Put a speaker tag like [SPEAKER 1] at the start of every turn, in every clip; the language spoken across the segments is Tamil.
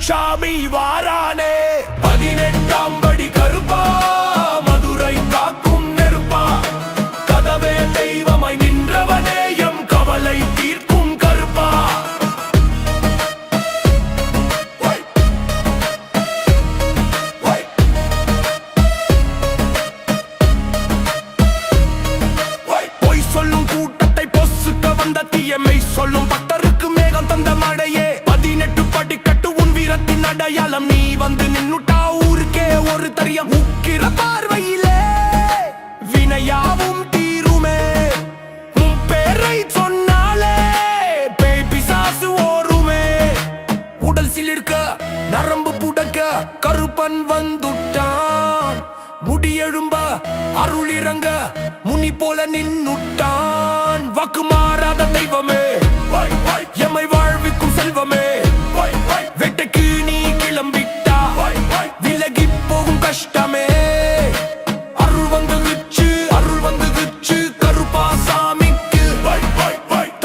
[SPEAKER 1] சாமி வாரானே 18ஆம் படி கருப்பா மதுரை காக்கும் நெருப்பா கதவே தெய்வமாய் நின்றவனே எம் கவலை தீர்க்கும் கருப்பா பொய் சொல்லும் கூட்டத்தை பொசுக்க வந்த தீயமை சொல்லும் பக்தருக்கு மேகம் தந்த மழையே 18 படிக்கட்டு உன் வீரத்தின் அடையாளம் நீ வந்து நின்னுட்டா ஊருக்கே ஒரு தரியம் உக்கிர பார்வையிலே வினையாவும் தீருமே உன் பேரை சொன்னாலே பேய் பிசாசு ஓருமே உடல் சிலிர்க்க நரம்பு புடக்க கருப்பன் வந்துட்டான் முடியெழும்ப அருள் இறங்க முனி போல நின்னுட்டான் வாக்கு மாறாத தெய்வமே எம்மை வாழ்விக்கும் செல்வமே வெட்டைக்கு நீ கிளம்பிட்டா விலகி போகும் கஷ்டமே அருள் வந்துச்சு கருப்பா சாமிக்கு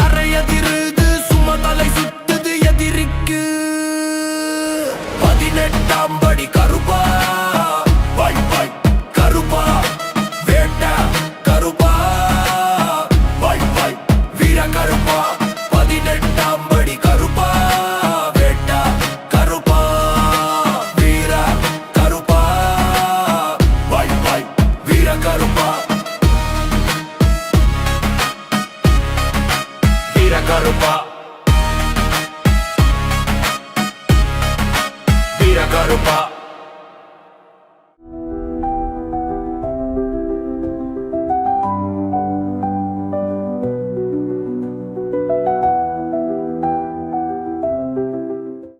[SPEAKER 1] தரையதிருது சுமதலை சுத்துது எதிரிக்கு 18ஆம் படி கருப்பா கருப்பா வேட்ட கருப்பா வீர கருப்பா 18ஆம் படி கருப்பா வேட்ட கருப்பா வீர கருப்பா வீர கருப்பா வீர கருப்பா வீர கருப்பா